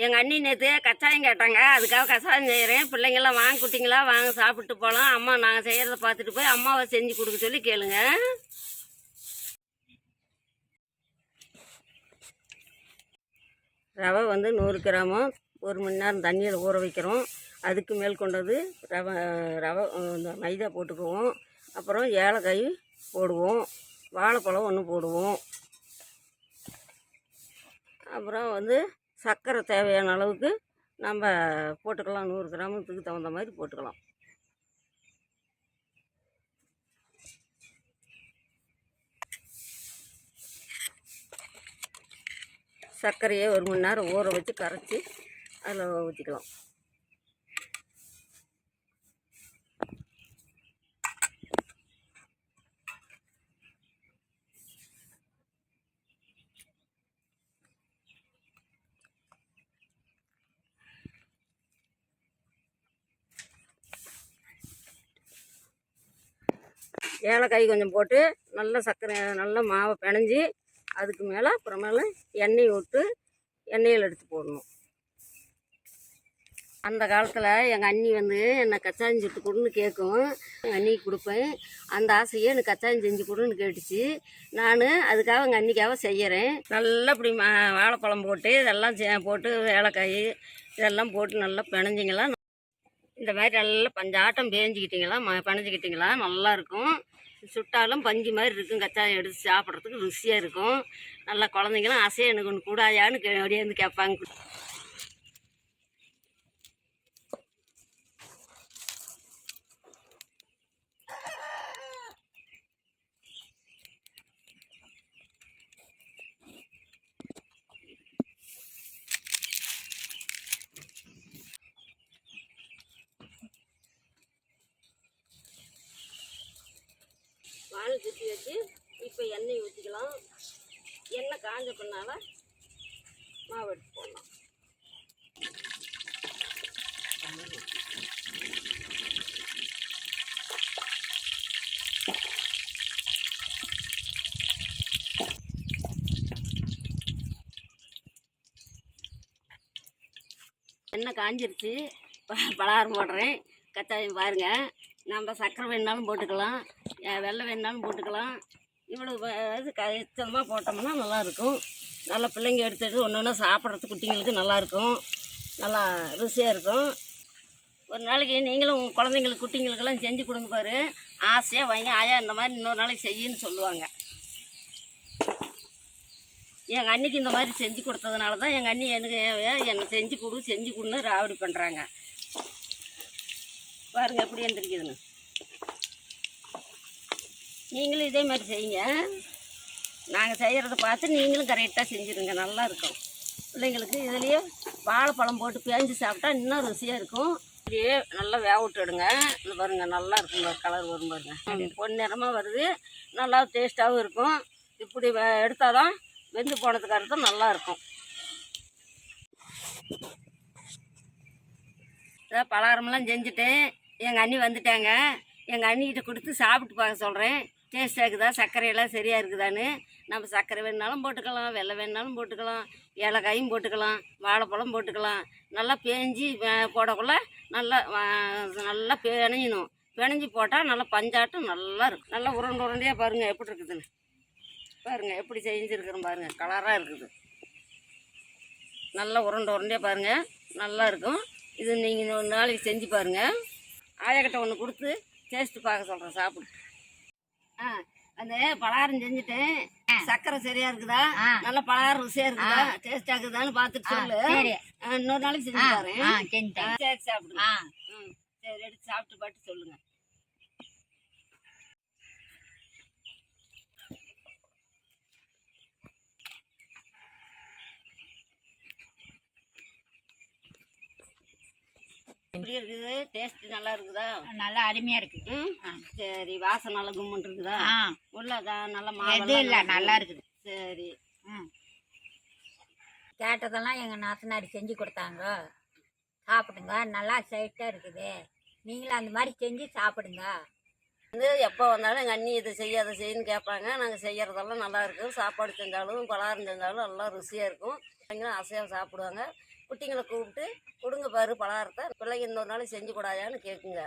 எங்கள் அண்ணி நேற்று கச்சாயம் கேட்டாங்க, அதுக்காக கசாயம் செய்கிறேன். பிள்ளைங்கள்லாம் வாங்க குட்டிங்களா வாங்க சாப்பிட்டு போகலாம். அம்மா நாங்கள் செய்கிறத பார்த்துட்டு போய் அம்மாவை செஞ்சு கொடுக்க சொல்லி கேளுங்க. ரவை வந்து 100 கிராமும் 1 மணி நேரம் தண்ணியில் ஊற வைக்கிறோம். அதுக்கு மேல் கொண்டது ரவை இந்த மைதா போட்டுக்குவோம். அப்புறம் ஏலக்காய் போடுவோம், வாழைப்பழம் ஒன்று போடுவோம். அப்புறம் வந்து சர்க்கரை தேவையான அளவுக்கு நம்ம போட்டுக்கலாம். 100 கிராமுக்கு தகுந்த மாதிரி போட்டுக்கலாம். சர்க்கரையை 1 மணி நேரம் ஊற வச்சு கரைச்சி அதில் ஊற்றிக்கலாம். ஏலக்காய் கொஞ்சம் போட்டு நல்லா சர்க்கரை நல்லா மாவை பிணைஞ்சி அதுக்கு மேலே அப்புறமேல எண்ணெய் விட்டு எண்ணெயில் எடுத்து போடணும். அந்த காலத்தில் எங்கள் அண்ணி வந்து என்னை கச்சாயம் சுட்டு கொடுன்னு கேட்கும். எங்கள் அண்ணிக்கு கொடுப்பேன். அந்த ஆசையை எனக்கு கச்சாயம் செஞ்சு கொடுன்னு கேட்டுச்சு. நான் அதுக்காக எங்கள் அன்னிக்காக செய்கிறேன். நல்லா இப்படி வாழைப்பழம் போட்டு இதெல்லாம் போட்டு ஏலக்காய் இதெல்லாம் போட்டு நல்லா பிணைஞ்சிங்களா, இந்த மாதிரி நல்லா பஞ்சாட்டம் பேஞ்சிக்கிட்டிங்களா பிணைஞ்சிக்கிட்டிங்களா நல்லாயிருக்கும். சுட்டாலும் பஞ்சு மாதிரி இருக்கும். கச்சாயம் எடுத்து சாப்பிட்றதுக்கு ருசியாக இருக்கும். நல்லா குழந்தைங்களாம் ஆசையாக எனக்கு ஒன்று கூடாயான்னு அப்படியே வந்து கேட்பாங்க. வாழை சுற்றி வச்சு இப்போ எண்ணெய் ஊற்றிக்கலாம். எண்ணெய் காஞ்ச பின்னால் மாவு எடுத்து போடலாம். எண்ணெய் காஞ்சிருச்சு. பலகாரம் போடுறேன். கச்சாயம் பாருங்கள். நம்ம சர்க்கரை வேணுனாலும் போட்டுக்கலாம், வெள்ளை வேணுனாலும் போட்டுக்கலாம். இவ்வளோ இது எச்சமாக போட்டோம்னா நல்லாயிருக்கும். நல்லா பிள்ளைங்க எடுத்துகிட்டு ஒன்று ஒன்று சாப்பிட்றதுக்கு குட்டிங்களுக்கு நல்லாயிருக்கும். நல்லா ருசியாக இருக்கும். ஒரு நாளைக்கு நீங்களும் உங்கள் குழந்தைங்களுக்கு குட்டிங்களுக்கெல்லாம் செஞ்சு கொடுங்க பாரு. ஆசையாக வாங்கி ஆயா இந்த மாதிரி இன்னொரு நாளைக்கு செய்யின்னு சொல்லுவாங்க. எங்கள் அன்னிக்கு இந்த மாதிரி செஞ்சு கொடுத்ததுனால தான் எங்கள் அண்ணி எனக்கு என்னை செஞ்சு கொடுன்னு ராவடி பண்ணுறாங்க. பாருங்கள் எப்படி எழுந்திருக்குதுன்னு. நீங்களும் இதே மாதிரி செய்யுங்க. நாங்கள் செய்கிறத பார்த்து நீங்களும் கரெக்டாக செஞ்சுருங்க. நல்லாயிருக்கும். பிள்ளைங்களுக்கு இதுலேயே வாழைப்பழம் போட்டு பேஞ்சு சாப்பிட்டா இன்னும் ருசியாக இருக்கும். இப்படியே நல்லா வேக விட்டுடுங்க. இது பாருங்கள் நல்லா இருக்குங்க. கலர் வரும் பாருங்க. பொன்னிறமாக வருது. நல்லா டேஸ்ட்டாகவும் இருக்கும். இப்படி எடுத்தால் தான் வெந்து போனதுக்கு அர்த்தம் நல்லாயிருக்கும். பலகாரமெல்லாம் செஞ்சுட்டேன். எங்கள் அண்ணி வந்துட்டாங்க. எங்கள் அண்ணிக்கிட்ட கொடுத்து சாப்பிட்டு பார்க்க சொல்கிறேன். டேஸ்ட்டாக இருக்குதா, சர்க்கரையெல்லாம் சரியாக இருக்குதான்னு. நம்ம சர்க்கரை வேணுனாலும் போட்டுக்கலாம், வெள்ளை வேணுனாலும் போட்டுக்கலாம், ஏலக்காயும் போட்டுக்கலாம், வாழைப்பழம் போட்டுக்கலாம். நல்லா பேஞ்சி போடக்குள்ள நல்லா பிணையணும். பிணைஞ்சி போட்டால் நல்லா பஞ்சாட்டம் நல்லா இருக்கும். நல்லா உருண்டையாக பாருங்கள் எப்படி இருக்குதுன்னு. பாருங்கள் எப்படி செஞ்சுருக்குறோம் பாருங்கள். கலராக இருக்குது. நல்லா உருண்டையாக பாருங்கள். நல்லா இருக்கும். இது நீங்கள் ஒரு நாளைக்கு செஞ்சு பாருங்கள். ஆயாக்கிட்ட ஒன்று கொடுத்து டேஸ்ட்டு பார்க்க சொல்கிறேன். சாப்பிடு. அந்த பலகாரம் செஞ்சுட்டேன். சர்க்கரை சரியா இருக்குதா, நல்ல பலகாரம் ருசியா இருக்குதா, டேஸ்டா இருக்குதான்னு பார்த்துட்டு சொல்லு. இன்னொரு நாளைக்கு செஞ்சு தரேன். சரி சாப்பிடுங்க. சரி எடுத்து சாப்பிட்டு பார்த்து சொல்லுங்க. எப்படி இருக்குது? டேஸ்ட் நல்லா இருக்குதா? நல்லா அருமையா இருக்கு. சரி. வாசம் நல்லா கும்முன்னு இருக்குதா? உள்ளதான் நல்லா மாவு இல்ல நல்லா இருக்குது. சரி. கேட்டதெல்லாம் எங்க நாத்தனாரி செஞ்சு கொடுத்தாங்க. சாப்பிடுங்க. நல்லா சைட்டா இருக்குது. நீங்களும் அந்த மாதிரி செஞ்சு சாப்பிடுங்க. வந்து எப்போ வந்தாலும் எங்கள் அண்ணி இதை செய்ய அதை செய்யன்னு கேட்பாங்க. நாங்கள் செய்கிறதெல்லாம் நல்லா இருக்கும். சாப்பாடு செஞ்சாலும் பலகாரம் செஞ்சாலும் எல்லாம் ருசியாக இருக்கும். பிள்ளைங்களும் ஆசையாக சாப்பிடுவாங்க. குட்டிங்களை கூப்பிட்டு கொடுங்க பாரு பலகாரத்தை பிள்ளைங்க இன்னொரு நாள் செஞ்சு கூடாதான்னு கேட்குங்க.